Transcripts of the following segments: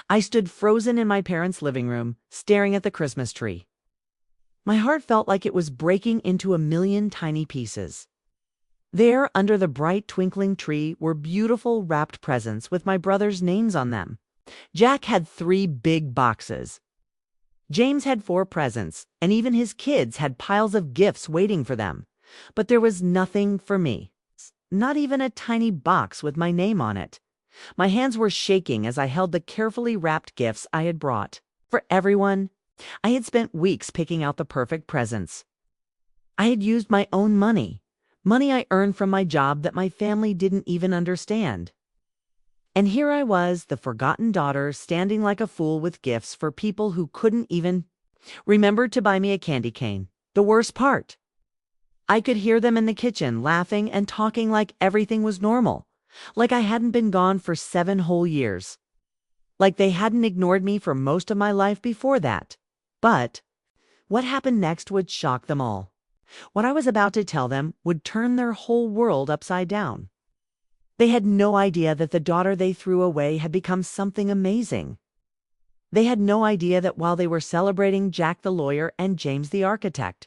I stood frozen in my parents' living room, staring at the Christmas tree. My heart felt like it was breaking into a million tiny pieces. There, under the bright twinkling tree, were beautiful wrapped presents with my brothers' names on them. Jack had 3 big boxes. James had 4 presents, and even his kids had piles of gifts waiting for them. But there was nothing for me. Not even a tiny box with my name on it. My hands were shaking as I held the carefully wrapped gifts I had brought. For everyone, I had spent weeks picking out the perfect presents. I had used my own money I earned from my job that my family didn't even understand. And here I was, the forgotten daughter, standing like a fool with gifts for people who couldn't even remember to buy me a candy cane. The worst part, I could hear them in the kitchen laughing and talking like everything was normal, like I hadn't been gone for 7 whole years, like they hadn't ignored me for most of my life before that. But what happened next would shock them all. What I was about to tell them would turn their whole world upside down. They had no idea that the daughter they threw away had become something amazing. They had no idea that while they were celebrating Jack the lawyer and James the architect,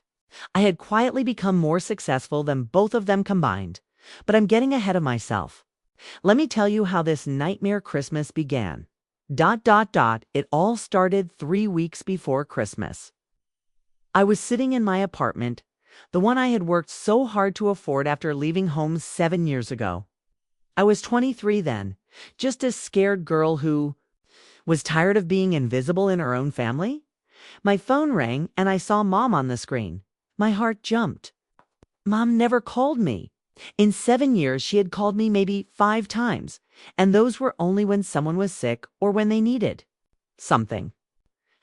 I had quietly become more successful than both of them combined. But I'm getting ahead of myself. Let me tell you how this nightmare Christmas began. It all started 3 weeks before Christmas. I was sitting in my apartment, the one I had worked so hard to afford after leaving home 7 years ago. I was 23 then, just a scared girl who was tired of being invisible in her own family. My phone rang and I saw Mom on the screen. My heart jumped. Mom never called me. In 7 years, she had called me maybe 5 times, and those were only when someone was sick or when they needed something.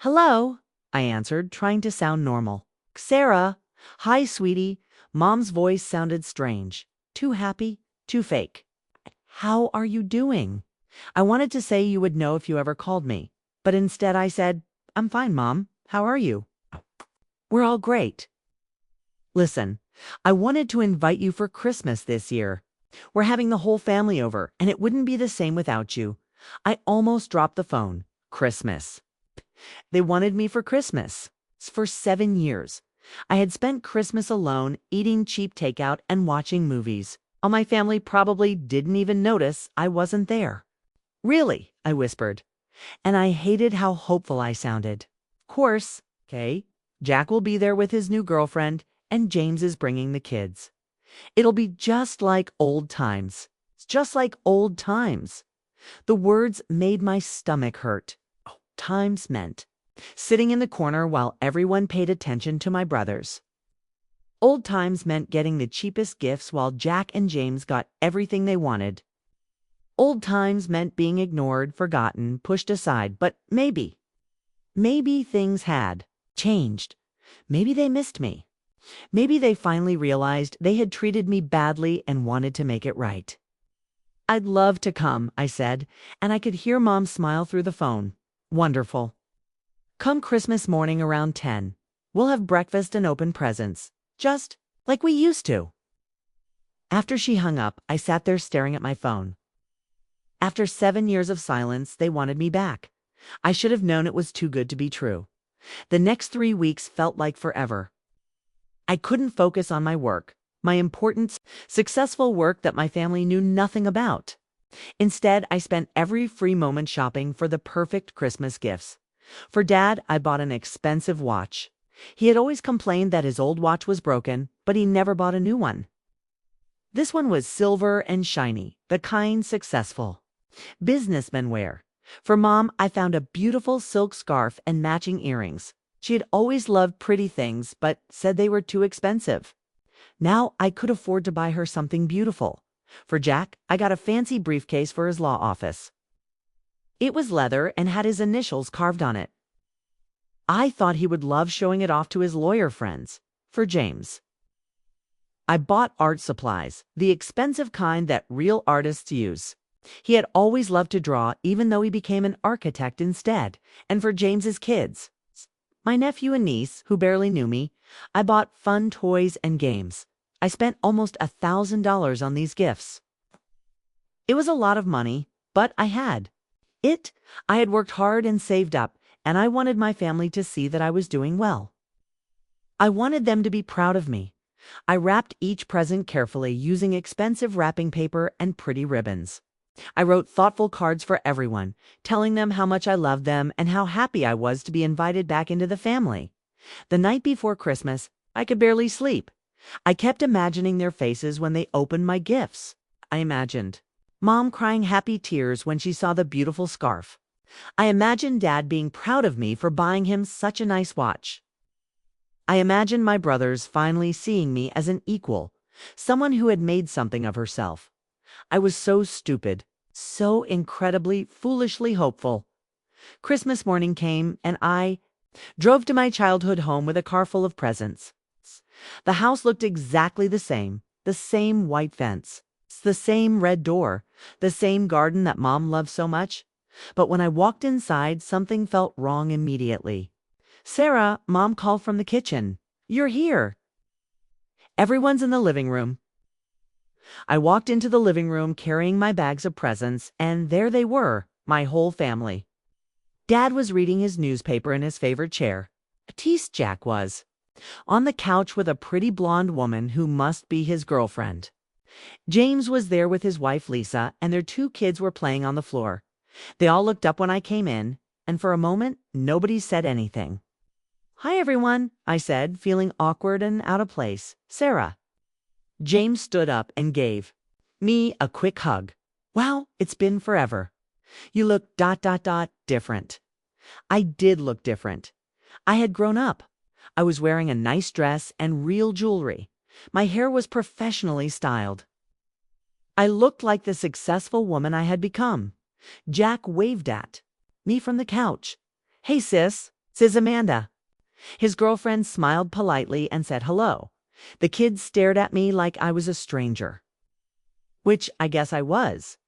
"Hello," I answered, trying to sound normal. "Sarah." "Hi, sweetie." Mom's voice sounded strange. Too happy, too fake. "How are you doing?" I wanted to say you would know if you ever called me, but instead I said, "I'm fine, Mom. How are you?" "We're all great. Listen, I wanted to invite you for Christmas this year. We're having the whole family over, and it wouldn't be the same without you." I almost dropped the phone. Christmas. They wanted me for Christmas. For 7 years. I had spent Christmas alone, eating cheap takeout and watching movies. All my family probably didn't even notice I wasn't there. "Really?" I whispered. And I hated how hopeful I sounded. "Of course, okay. Jack will be there with his new girlfriend, and James is bringing the kids. It'll be just like old times. It's just like old times." The words made my stomach hurt. Times meant sitting in the corner while everyone paid attention to my brothers. Old times meant getting the cheapest gifts while Jack and James got everything they wanted. Old times meant being ignored, forgotten, pushed aside, but maybe things had changed. Maybe they missed me. Maybe they finally realized they had treated me badly and wanted to make it right. "I'd love to come," I said, and I could hear Mom smile through the phone. "Wonderful. Come Christmas morning around 10. We'll have breakfast and open presents, just like we used to." After she hung up, I sat there staring at my phone. After 7 years of silence, they wanted me back. I should have known it was too good to be true. The next 3 weeks felt like forever. I couldn't focus on my work, my important, successful work that my family knew nothing about. Instead, I spent every free moment shopping for the perfect Christmas gifts. For Dad, I bought an expensive watch. He had always complained that his old watch was broken, but he never bought a new one. This one was silver and shiny, the kind successful businessmen wear. For Mom, I found a beautiful silk scarf and matching earrings. She had always loved pretty things, but said they were too expensive. Now I could afford to buy her something beautiful. For Jack, I got a fancy briefcase for his law office. It was leather and had his initials carved on it. I thought he would love showing it off to his lawyer friends. For James, I bought art supplies, the expensive kind that real artists use. He had always loved to draw, even though he became an architect instead. And for James's kids, my nephew and niece, who barely knew me, I bought fun toys and games. I spent almost $1,000 on these gifts. It was a lot of money, but I had It, I had worked hard and saved up, and I wanted my family to see that I was doing well. I wanted them to be proud of me. I wrapped each present carefully using expensive wrapping paper and pretty ribbons. I wrote thoughtful cards for everyone, telling them how much I loved them and how happy I was to be invited back into the family. The night before Christmas, I could barely sleep. I kept imagining their faces when they opened my gifts. I imagined Mom crying happy tears when she saw the beautiful scarf. I imagined Dad being proud of me for buying him such a nice watch. I imagined my brothers finally seeing me as an equal, someone who had made something of herself. I was so stupid, so incredibly, foolishly hopeful. Christmas morning came, and I drove to my childhood home with a car full of presents. The house looked exactly the same white fence, the same red door, the same garden that Mom loved so much. But when I walked inside, something felt wrong immediately. "Sarah," Mom called from the kitchen. "You're here." "Everyone's in the living room." I walked into the living room carrying my bags of presents, and there they were, my whole family. Dad was reading his newspaper in his favorite chair. Jack was on the couch with a pretty blonde woman who must be his girlfriend. James was there with his wife Lisa, and their 2 kids were playing on the floor. They all looked up when I came in, and for a moment, nobody said anything. "Hi, everyone," I said, feeling awkward and out of place. "Sarah." James stood up and gave me a quick hug. "Wow, it's been forever. You look ... different." I did look different. I had grown up. I was wearing a nice dress and real jewelry. My hair was professionally styled. I looked like the successful woman I had become. Jack waved at me from the couch. "Hey, sis, says Amanda." His girlfriend smiled politely and said hello. The kids stared at me like I was a stranger, which I guess I was.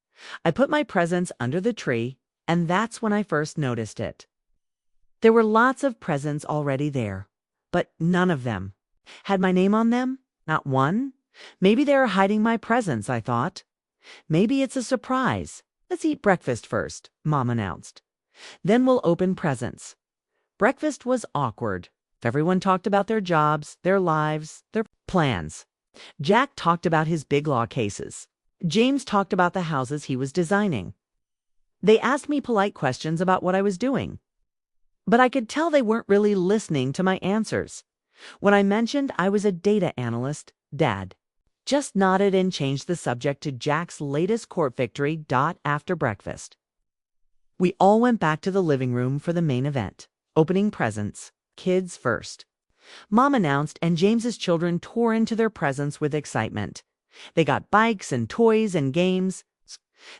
I put my presents under the tree, and that's when I first noticed it. There were lots of presents already there, but none of them had my name on them, not one. Maybe they were hiding my presents, I thought. Maybe it's a surprise. "Let's eat breakfast first," Mom announced. "Then we'll open presents." Breakfast was awkward. Everyone talked about their jobs, their lives, their plans. Jack talked about his big law cases. James talked about the houses he was designing. They asked me polite questions about what I was doing, but I could tell they weren't really listening to my answers. When I mentioned I was a data analyst, Dad just nodded and changed the subject to Jack's latest court victory. After breakfast, we all went back to the living room for the main event, opening presents. Kids first. Mom announced, and James's children tore into their presents with excitement. They got bikes and toys and games.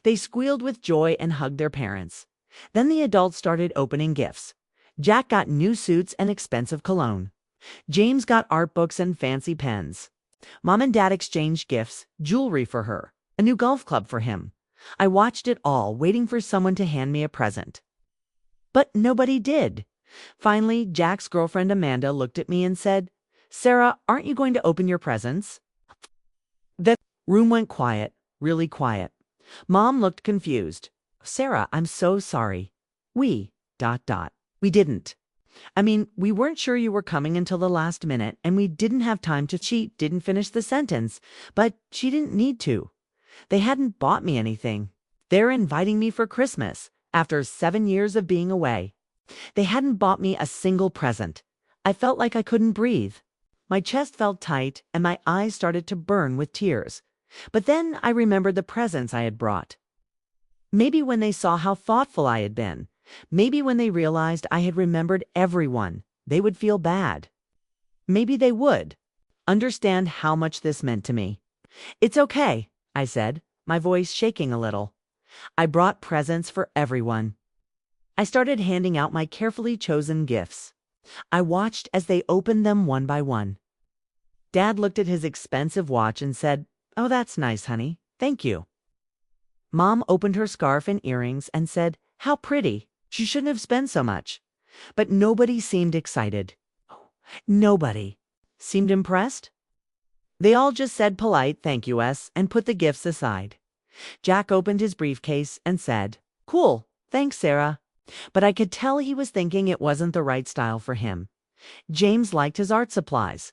They squealed with joy and hugged their parents. Then the adults started opening gifts. Jack got new suits and expensive cologne. James got art books and fancy pens. Mom and Dad exchanged gifts, jewelry for her, a new golf club for him. I watched it all, waiting for someone to hand me a present. But nobody did. Finally, Jack's girlfriend Amanda looked at me and said, "Sarah, aren't you going to open your presents?" The room went quiet, really quiet. Mom looked confused. "Sarah, I'm so sorry. We didn't. I mean, we weren't sure you were coming until the last minute, and we didn't have time to." She didn't finish the sentence, but she didn't need to. They hadn't bought me anything. They're inviting me for Christmas after 7 years of being away. They hadn't bought me a single present. I felt like I couldn't breathe. My chest felt tight, and my eyes started to burn with tears. But then I remembered the presents I had brought. Maybe when they saw how thoughtful I had been, maybe when they realized I had remembered everyone, they would feel bad. Maybe they would understand how much this meant to me. "It's okay," I said, my voice shaking a little. "I brought presents for everyone." I started handing out my carefully chosen gifts. I watched as they opened them one by one. Dad looked at his expensive watch and said, "Oh, that's nice, honey. Thank you." Mom opened her scarf and earrings and said, "How pretty. She shouldn't have spent so much." But nobody seemed excited. Nobody seemed impressed. They all just said polite "thank you" and put the gifts aside. Jack opened his briefcase and said, "Cool. Thanks, Sarah. But I could tell he was thinking it wasn't the right style for him. James liked his art supplies.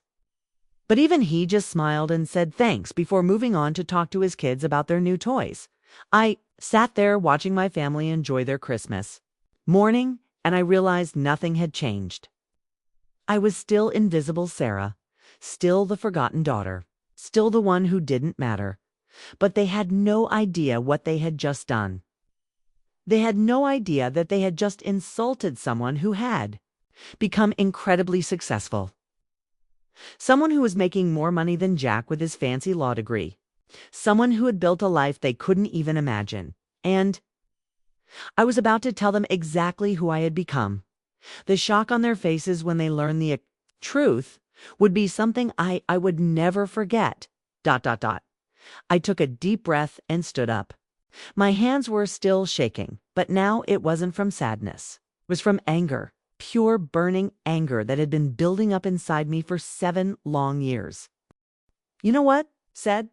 But even he just smiled and said thanks before moving on to talk to his kids about their new toys. I sat there watching my family enjoy their Christmas morning, and I realized nothing had changed. I was still invisible Sarah, still the forgotten daughter, still the one who didn't matter. But they had no idea what they had just done. They had no idea that they had just insulted someone who had become incredibly successful. Someone who was making more money than Jack with his fancy law degree. Someone who had built a life they couldn't even imagine. And I was about to tell them exactly who I had become. The shock on their faces when they learned the truth would be something I would never forget. ... I took a deep breath and stood up. My hands were still shaking, but now it wasn't from sadness. It was from anger. Pure burning anger that had been building up inside me for 7 long years. You know what? Said,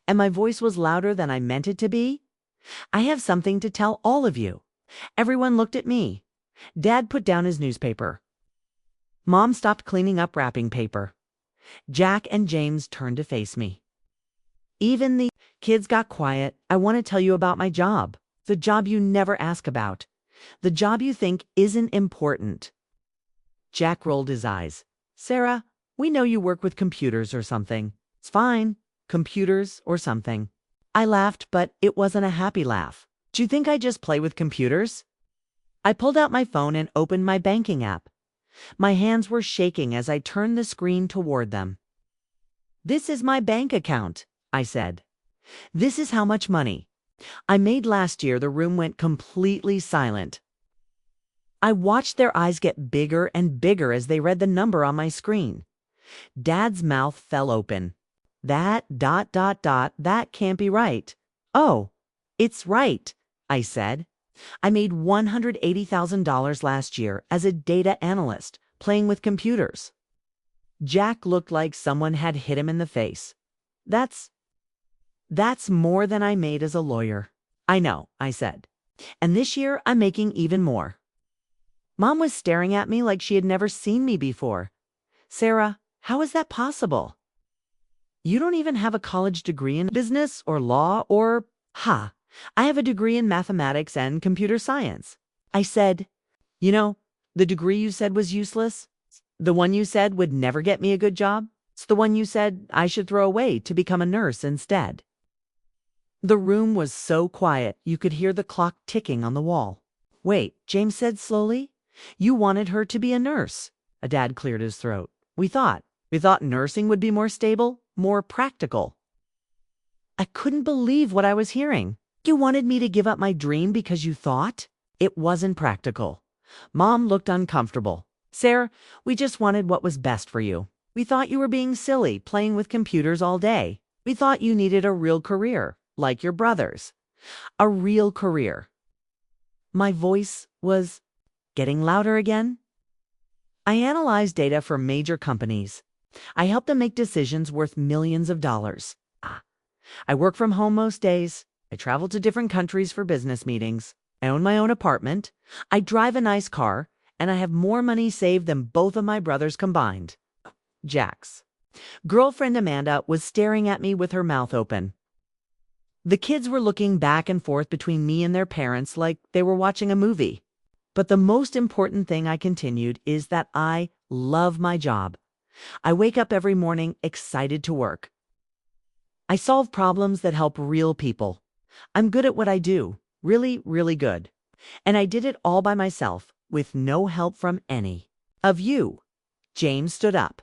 and my voice was louder than I meant it to be. I have something to tell all of you. Everyone looked at me. Dad put down his newspaper. Mom stopped cleaning up wrapping paper. Jack and James turned to face me. Even the kids got quiet. I want to tell you about my job. The job you never ask about. The job you think isn't important. Jack rolled his eyes. Sarah, we know you work with computers or something. It's fine. Computers or something. I laughed, but it wasn't a happy laugh. Do you think I just play with computers? I pulled out my phone and opened my banking app. My hands were shaking as I turned the screen toward them. This is my bank account, I said. This is how much money I made last year. The room went completely silent. I watched their eyes get bigger and bigger as they read the number on my screen. Dad's mouth fell open. That ... that can't be right. Oh, it's right, I said. I made $180,000 last year as a data analyst, playing with computers. Jack looked like someone had hit him in the face. That's more than I made as a lawyer. I know, I said. And this year I'm making even more. Mom was staring at me like she had never seen me before. Sarah, how is that possible? You don't even have a college degree in business or law or... I have a degree in mathematics and computer science. I said, you know, the degree you said was useless, the one you said would never get me a good job, it's the one you said I should throw away to become a nurse instead. The room was so quiet you could hear the clock ticking on the wall. Wait, James said slowly. You wanted her to be a nurse. A dad cleared his throat. We thought nursing would be more stable, more practical. I couldn't believe what I was hearing. You wanted me to give up my dream because you thought it wasn't practical. Mom looked uncomfortable. Sarah, we just wanted what was best for you. We thought you were being silly, playing with computers all day. We thought you needed a real career, like your brothers. A real career. My voice was getting louder again. I analyzed data for major companies. I helped them make decisions worth millions of dollars. I work from home most days. I travel to different countries for business meetings. I own my own apartment. I drive a nice car, and I have more money saved than both of my brothers combined. Jack's girlfriend Amanda was staring at me with her mouth open. The kids were looking back and forth between me and their parents like they were watching a movie. But the most important thing, I continued, is that I love my job. I wake up every morning excited to work. I solve problems that help real people. I'm good at what I do, really, really good. And I did it all by myself, with no help from any of you. James stood up.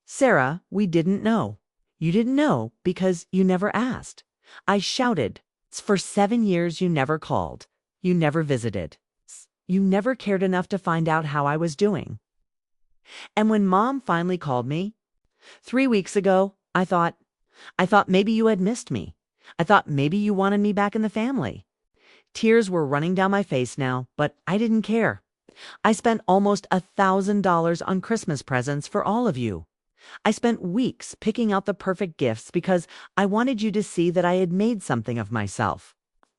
Sarah, we didn't know. You didn't know because you never asked. I shouted. For 7 years you never called. You never visited. You never cared enough to find out how I was doing. And when Mom finally called me 3 weeks ago, I thought maybe you had missed me. I thought maybe you wanted me back in the family. Tears were running down my face now, but I didn't care. I spent almost $1,000 on Christmas presents for all of you. I spent weeks picking out the perfect gifts because I wanted you to see that I had made something of myself.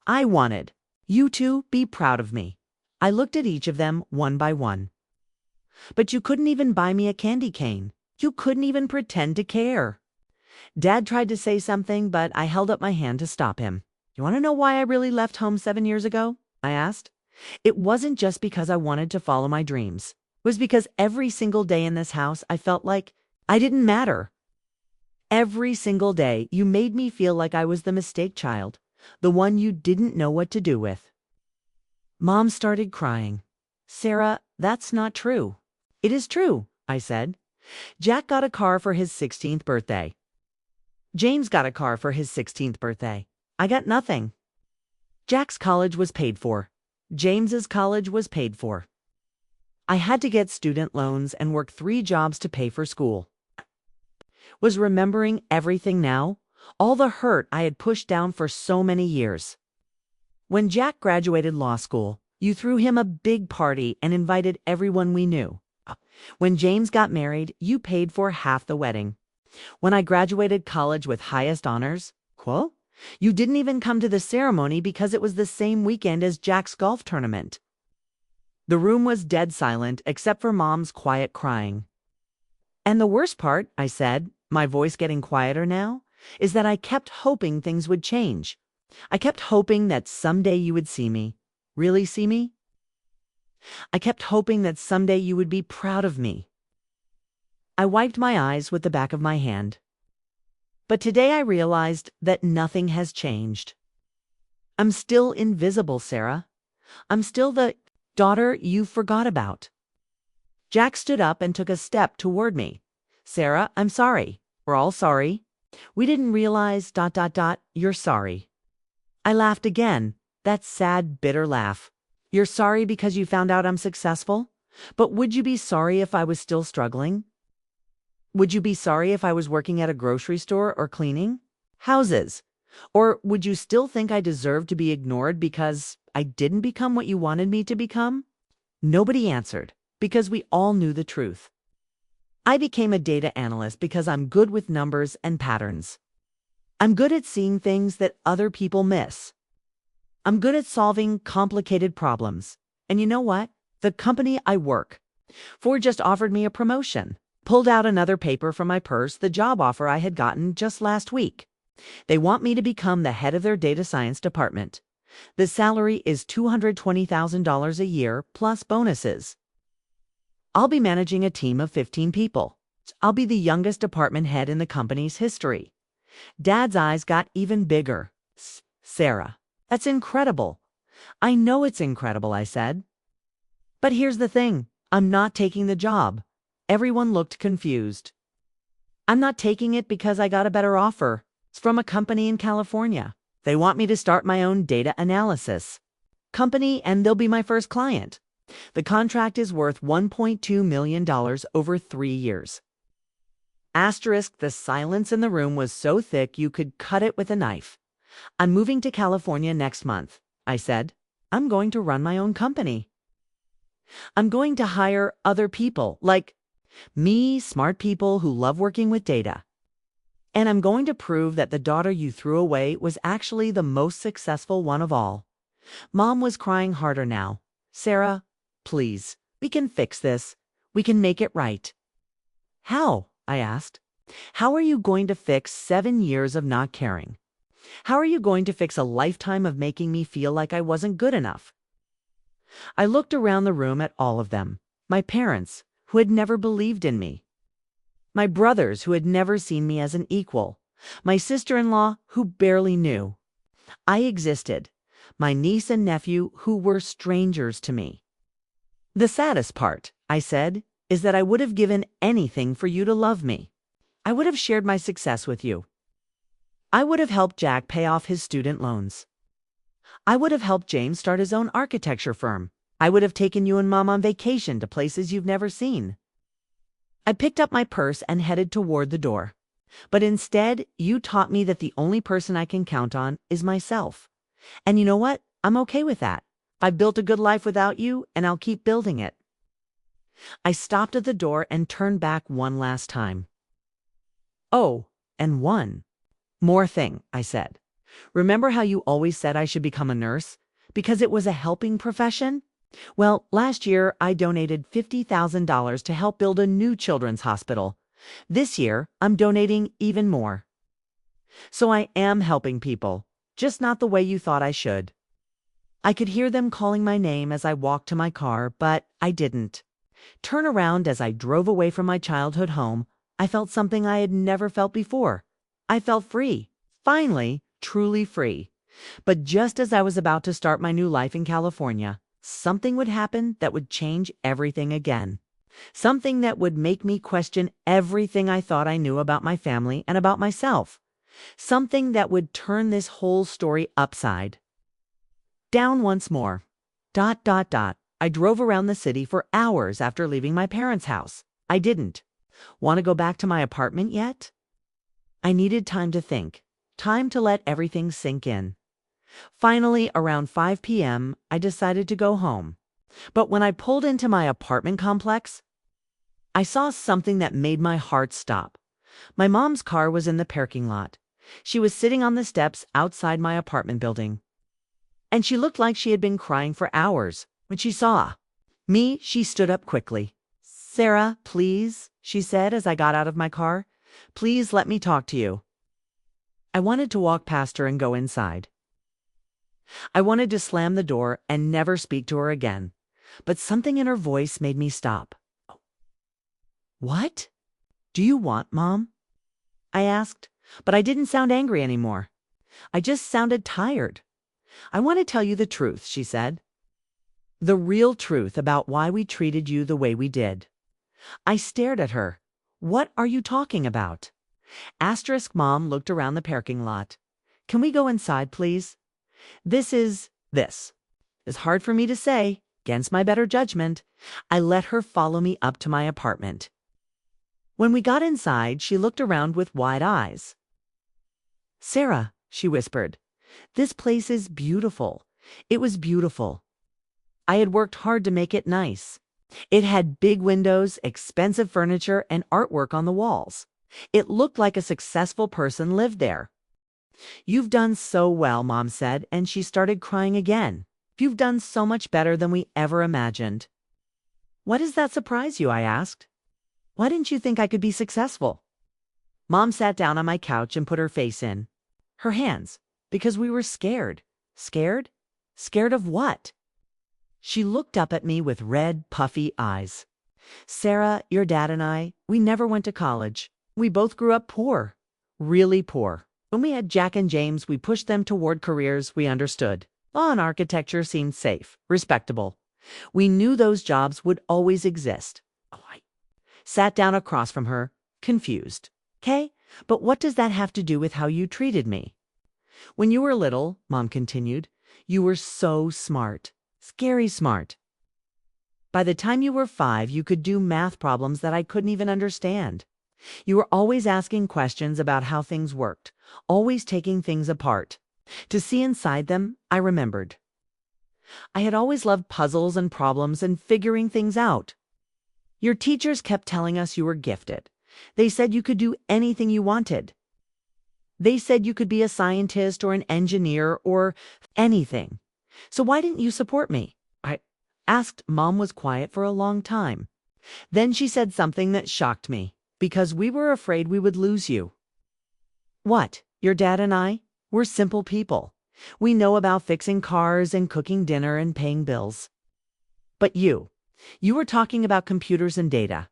I wanted you to be proud of me. I looked at each of them one by one. But you couldn't even buy me a candy cane. You couldn't even pretend to care. Dad tried to say something, but I held up my hand to stop him. You want to know why I really left home 7 years ago? I asked. It wasn't just because I wanted to follow my dreams. It was because every single day in this house, I felt like I didn't matter. Every single day, you made me feel like I was the mistake child, the one you didn't know what to do with. Mom started crying. Sarah, that's not true. It is true, I said. Jack got a car for his 16th birthday. James got a car for his 16th birthday. I got nothing. Jack's college was paid for. James's college was paid for. I had to get student loans and work 3 jobs to pay for school. Was remembering everything now? All the hurt I had pushed down for so many years. When Jack graduated law school, you threw him a big party and invited everyone we knew. When James got married, you paid for half the wedding. When I graduated college with highest honors, well, you didn't even come to the ceremony because it was the same weekend as Jack's golf tournament. The room was dead silent except for Mom's quiet crying. And the worst part, I said, my voice getting quieter now, is that I kept hoping things would change. I kept hoping that someday you would see me. Really see me? I kept hoping that someday you would be proud of me. I wiped my eyes with the back of my hand. But today I realized that nothing has changed. I'm still invisible, Sarah. I'm still the daughter you forgot about. Jack stood up and took a step toward me. Sarah, I'm sorry. We're all sorry. We didn't realize ... You're sorry. I laughed again, that sad, bitter laugh. You're sorry because you found out I'm successful? But would you be sorry if I was still struggling? Would you be sorry if I was working at a grocery store or cleaning houses? Or would you still think I deserved to be ignored because I didn't become what you wanted me to become? Nobody answered, because we all knew the truth. I became a data analyst because I'm good with numbers and patterns. I'm good at seeing things that other people miss. I'm good at solving complicated problems. And you know what? The company I work for just offered me a promotion. Pulled out another paper from my purse, the job offer I had gotten just last week. They want me to become the head of their data science department. The salary is $220,000 a year plus bonuses. I'll be managing a team of 15 people. I'll be the youngest department head in the company's history. Dad's eyes got even bigger. Sarah, that's incredible. I know it's incredible, I said. But here's the thing. I'm not taking the job. Everyone looked confused. I'm not taking it because I got a better offer. It's from a company in California. They want me to start my own data analysis company, and they'll be my first client. The contract is worth $1.2 million over 3 years. Asterisk, the silence in the room was so thick you could cut it with a knife. I'm moving to California next month, I said. I'm going to run my own company. I'm going to hire other people, like me, smart people who love working with data. And I'm going to prove that the daughter you threw away was actually the most successful one of all. Mom was crying harder now. Sarah, please, we can fix this. We can make it right. How? I asked. How are you going to fix 7 years of not caring? How are you going to fix a lifetime of making me feel like I wasn't good enough? I looked around the room at all of them. My parents, who had never believed in me. My brothers, who had never seen me as an equal. My sister-in-law, who barely knew I existed. My niece and nephew, who were strangers to me. The saddest part, I said, is that I would have given anything for you to love me. I would have shared my success with you. I would have helped Jack pay off his student loans. I would have helped James start his own architecture firm. I would have taken you and Mom on vacation to places you've never seen. I picked up my purse and headed toward the door. But instead, you taught me that the only person I can count on is myself. And you know what? I'm okay with that. I've built a good life without you, and I'll keep building it. I stopped at the door and turned back one last time. Oh, and one more thing, I said. Remember how you always said I should become a nurse? Because it was a helping profession? Well, last year I donated $50,000 to help build a new children's hospital. This year, I'm donating even more. So I am helping people, just not the way you thought I should. I could hear them calling my name as I walked to my car, but I didn't. Turn around as I drove away from my childhood home, I felt something I had never felt before. I felt free. Finally, truly free. But just as I was about to start my new life in California, something would happen that would change everything again. Something that would make me question everything I thought I knew about my family and about myself. Something that would turn this whole story upside down once more. I drove around the city for hours after leaving my parents' house. I didn't want to go back to my apartment yet. I needed time to think, time to let everything sink in. Finally, around 5 p.m., I decided to go home. But when I pulled into my apartment complex, I saw something that made my heart stop. My mom's car was in the parking lot. She was sitting on the steps outside my apartment building. And she looked like she had been crying for hours. When she saw me, she stood up quickly. "Sarah, please," she said as I got out of my car. "Please let me talk to you." I wanted to walk past her and go inside. I wanted to slam the door and never speak to her again. But something in her voice made me stop. "What do you want, Mom?" I asked, but I didn't sound angry anymore. I just sounded tired. "I want to tell you the truth," she said. "The real truth about why we treated you the way we did." I stared at her. "What are you talking about?" Mom looked around the parking lot. "Can we go inside, please? This is hard for me to say. Against my better judgment, I let her follow me up to my apartment. When we got inside, she looked around with wide eyes. "Sarah," she whispered, "this place is beautiful." It was beautiful. I had worked hard to make it nice. It had big windows, expensive furniture, and artwork on the walls. It looked like a successful person lived there. "You've done so well," Mom said, and she started crying again. "You've done so much better than we ever imagined." "Why does that surprise you?" I asked. "Why didn't you think I could be successful?" Mom sat down on my couch and put her face in her hands, because we were scared. Scared? Scared of what? She looked up at me with red, puffy eyes. "Sarah, your dad and I, we never went to college. We both grew up poor, really poor. When we had Jack and James, we pushed them toward careers we understood. Law and architecture seemed safe, respectable. We knew those jobs would always exist." I sat down across from her, confused. "Okay, but what does that have to do with how you treated me?" "When you were little," Mom continued, "you were so smart. Scary smart. By the time you were 5, you could do math problems that I couldn't even understand. You were always asking questions about how things worked, always taking things apart. To see inside them, I remembered. I had always loved puzzles and problems and figuring things out. Your teachers kept telling us you were gifted. They said you could do anything you wanted. They said you could be a scientist or an engineer or anything. So why didn't you support me?" I asked. Mom was quiet for a long time. Then she said something that shocked me. "Because we were afraid we would lose you." "What? Your dad and I? We're simple people. We know about fixing cars and cooking dinner and paying bills. But you were talking about computers and data,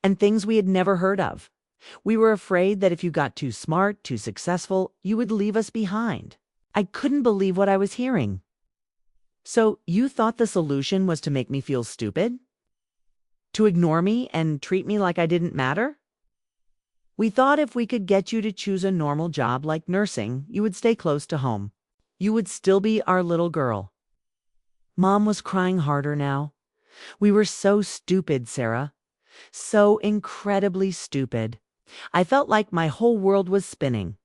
and things we had never heard of. We were afraid that if you got too smart, too successful, you would leave us behind." I couldn't believe what I was hearing. "So you thought the solution was to make me feel stupid? To ignore me and treat me like I didn't matter? We thought if we could get you to choose a normal job like nursing, you would stay close to home. You would still be our little girl." Mom was crying harder now. "We were so stupid, Sarah. So incredibly stupid. I felt like my whole world was spinning.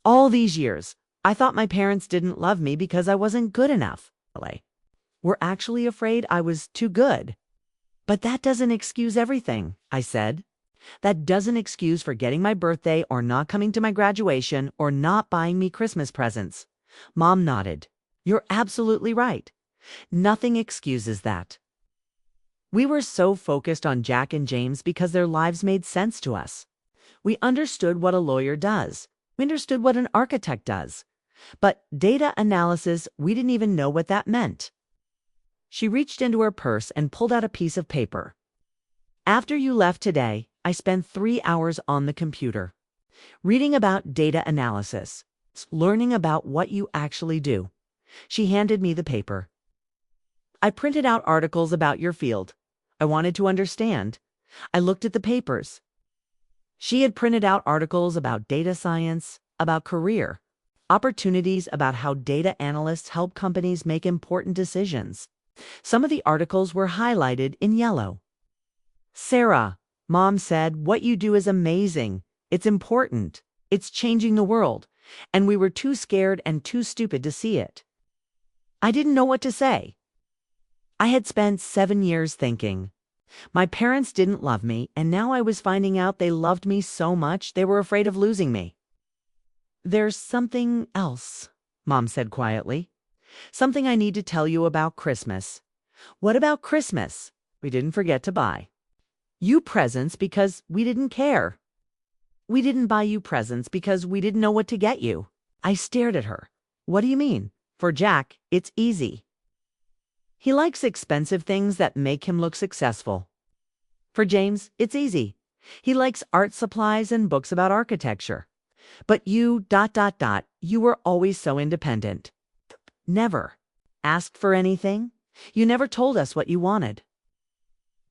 All these years, I thought my parents didn't love me because I wasn't good enough. We're actually afraid I was too good." "But that doesn't excuse everything," I said. "That doesn't excuse forgetting my birthday or not coming to my graduation or not buying me Christmas presents." Mom nodded. "You're absolutely right. Nothing excuses that. We were so focused on Jack and James because their lives made sense to us. We understood what a lawyer does. We understood what an architect does. But data analysis, we didn't even know what that meant. She reached into her purse and pulled out a piece of paper. After you left today, I spent 3 hours on the computer, reading about data analysis, learning about what you actually do. She handed me the paper. I printed out articles about your field. I wanted to understand. I looked at the papers. She had printed out articles about data science, about career, opportunities, about how data analysts help companies make important decisions. Some of the articles were highlighted in yellow. Sarah, Mom said, what you do is amazing. It's important. It's changing the world. And we were too scared and too stupid to see it. I didn't know what to say. I had spent 7 years thinking. My parents didn't love me, and now I was finding out they loved me so much they were afraid of losing me. There's something else, Mom said quietly. Something I need to tell you about Christmas. What about Christmas? We didn't forget to buy you presents because we didn't care. We didn't buy you presents because we didn't know what to get you. I stared at her. What do you mean? For Jack, it's easy. He likes expensive things that make him look successful. For James, it's easy. He likes art supplies and books about architecture. But you, you were always so independent. Never asked for anything. You never told us what you wanted.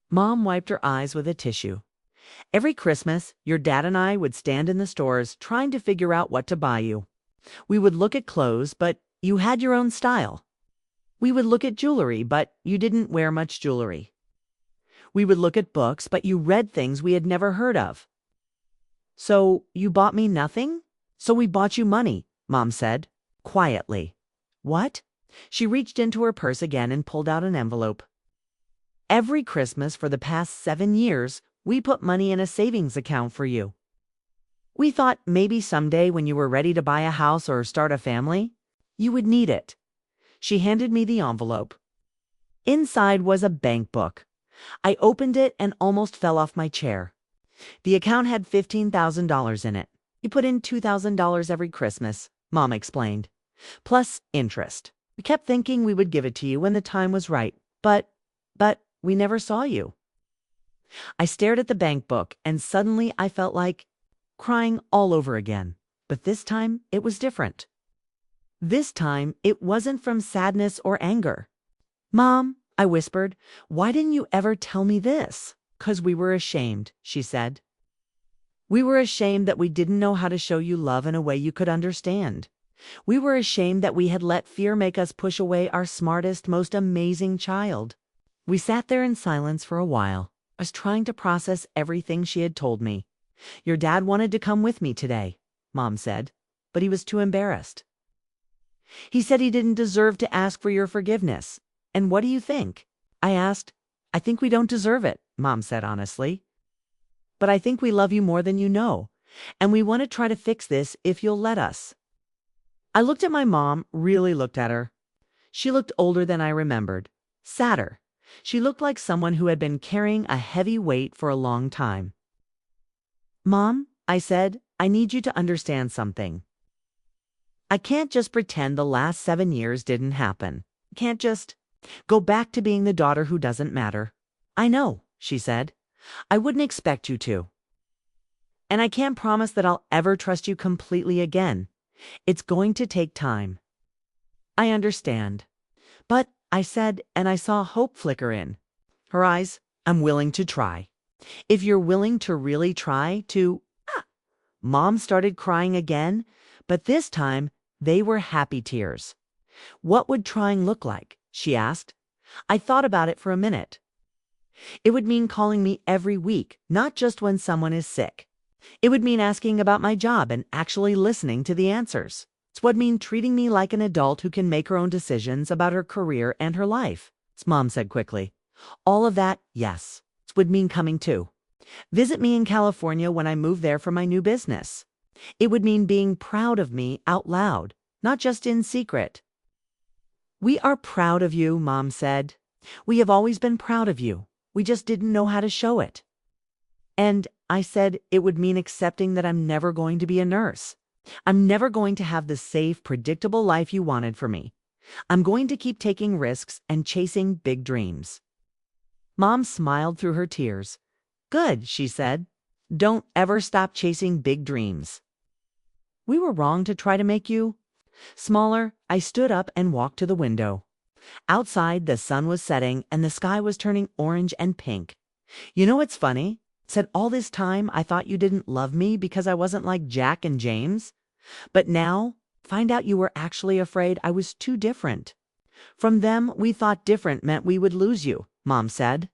Mom wiped her eyes with a tissue. Every Christmas, your dad and I would stand in the stores trying to figure out what to buy you. We would look at clothes, but you had your own style. We would look at jewelry, but you didn't wear much jewelry. We would look at books, but you read things we had never heard of. So you bought me nothing? So we bought you money, Mom said, quietly. What? She reached into her purse again and pulled out an envelope. Every Christmas for the past 7 years, we put money in a savings account for you. We thought maybe someday when you were ready to buy a house or start a family, you would need it. She handed me the envelope. Inside was a bank book. I opened it and almost fell off my chair. The account had $15,000 in it. You put in $2,000 every Christmas, Mom explained, plus interest. We kept thinking we would give it to you when the time was right, but we never saw you. I stared at the bank book and suddenly I felt like crying all over again. But this time it was different. This time it wasn't from sadness or anger. Mom, I whispered, why didn't you ever tell me this? 'Cause we were ashamed, she said. We were ashamed that we didn't know how to show you love in a way you could understand. We were ashamed that we had let fear make us push away our smartest, most amazing child. We sat there in silence for a while. I was trying to process everything she had told me. Your dad wanted to come with me today, Mom said, but he was too embarrassed. He said he didn't deserve to ask for your forgiveness. And what do you think? I asked. I think we don't deserve it, Mom said honestly. But I think we love you more than you know, and we want to try to fix this if you'll let us. I looked at my mom, really looked at her. She looked older than I remembered, sadder. She looked like someone who had been carrying a heavy weight for a long time. Mom, I said, I need you to understand something. I can't just pretend the last 7 years didn't happen. I can't just go back to being the daughter who doesn't matter. I know, she said. I wouldn't expect you to. And I can't promise that I'll ever trust you completely again. It's going to take time. I understand. But, I said, and I saw hope flicker in her eyes, I'm willing to try. If you're willing to really try to... Mom started crying again, but this time they were happy tears. What would trying look like? She asked. I thought about it for a minute. It would mean calling me every week, not just when someone is sick. It would mean asking about my job and actually listening to the answers. It would mean treating me like an adult who can make her own decisions about her career and her life, Mom said quickly. All of that, yes. It would mean coming too. Visit me in California when I move there for my new business. It would mean being proud of me out loud, not just in secret. "We are proud of you," Mom said. "We have always been proud of you. We just didn't know how to show it." And I said it would mean accepting that I'm never going to be a nurse. I'm never going to have the safe, predictable life you wanted for me. I'm going to keep taking risks and chasing big dreams. Mom smiled through her tears. "Good," she said. "Don't ever stop chasing big dreams." We were wrong to try to make you smaller. I stood up and walked to the window. Outside, the sun was setting and the sky was turning orange and pink. "You know what's funny?" Said, "all this time I thought you didn't love me because I wasn't like Jack and James. But now, find out you were actually afraid I was too different. From them, we thought different meant we would lose you," Mom said.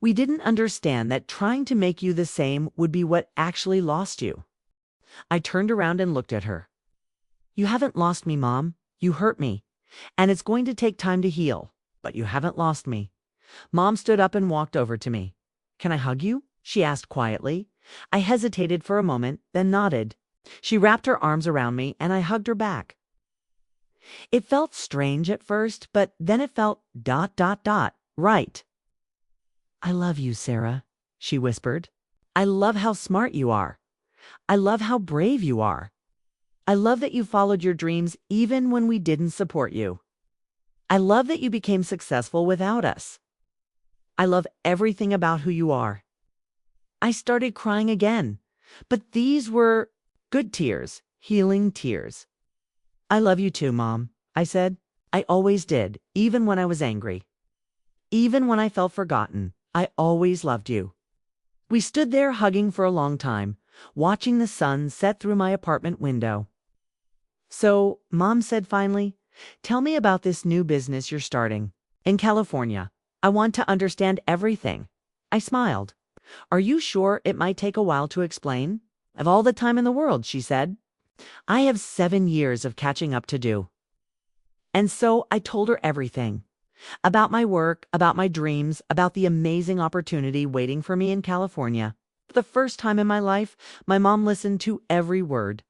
"We didn't understand that trying to make you the same would be what actually lost you." I turned around and looked at her. "You haven't lost me, Mom. You hurt me. And it's going to take time to heal. But you haven't lost me." Mom stood up and walked over to me. "Can I hug you?" she asked quietly. I hesitated for a moment, then nodded. She wrapped her arms around me, and I hugged her back. It felt strange at first, but then it felt ... right. "I love you, Sarah," she whispered. "I love how smart you are. I love how brave you are. I love that you followed your dreams even when we didn't support you. I love that you became successful without us. I love everything about who you are." I started crying again, but these were good tears, healing tears. "I love you too, Mom," I said. "I always did, even when I was angry. Even when I felt forgotten, I always loved you." We stood there hugging for a long time, watching the sun set through my apartment window. "So," Mom said finally, "tell me about this new business you're starting in California. I want to understand everything." I smiled. "Are you sure it might take a while to explain?" "I've all the time in the world," she said. "I have 7 years of catching up to do." And so I told her everything. About my work, about my dreams, about the amazing opportunity waiting for me in California. For the first time in my life, my mom listened to every word.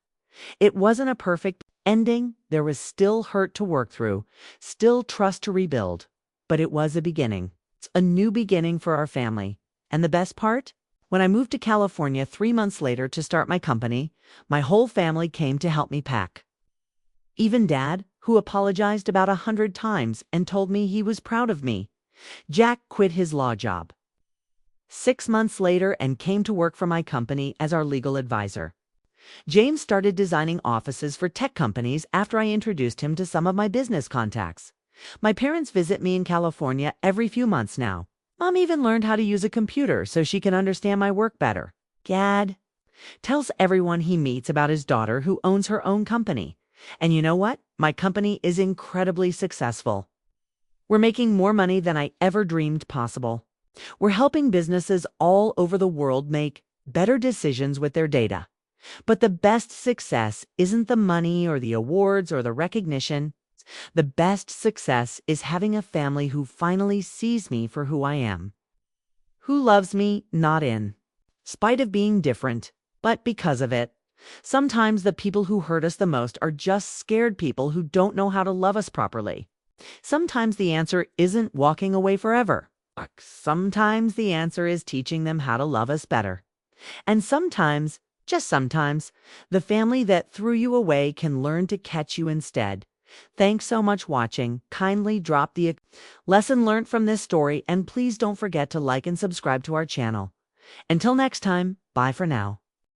It wasn't a perfect ending. There was still hurt to work through, still trust to rebuild. But it was a beginning. It's a new beginning for our family. And the best part? When I moved to California 3 months later to start my company, my whole family came to help me pack. Even Dad, who apologized about 100 times and told me he was proud of me. Jack quit his law job 6 months later and came to work for my company as our legal advisor. James started designing offices for tech companies after I introduced him to some of my business contacts. My parents visit me in California every few months now. Mom even learned how to use a computer so she can understand my work better. Dad tells everyone he meets about his daughter who owns her own company. And you know what? My company is incredibly successful. We're making more money than I ever dreamed possible. We're helping businesses all over the world make better decisions with their data. But the best success isn't the money or the awards or the recognition. The best success is having a family who finally sees me for who I am. Who loves me, not in spite of being different, but because of it. Sometimes the people who hurt us the most are just scared people who don't know how to love us properly. Sometimes the answer isn't walking away forever. Sometimes the answer is teaching them how to love us better. And sometimes, just sometimes, the family that threw you away can learn to catch you instead. Thanks so much for watching. Kindly drop the lesson learned from this story, and please don't forget to like and subscribe to our channel. Until next time, bye for now.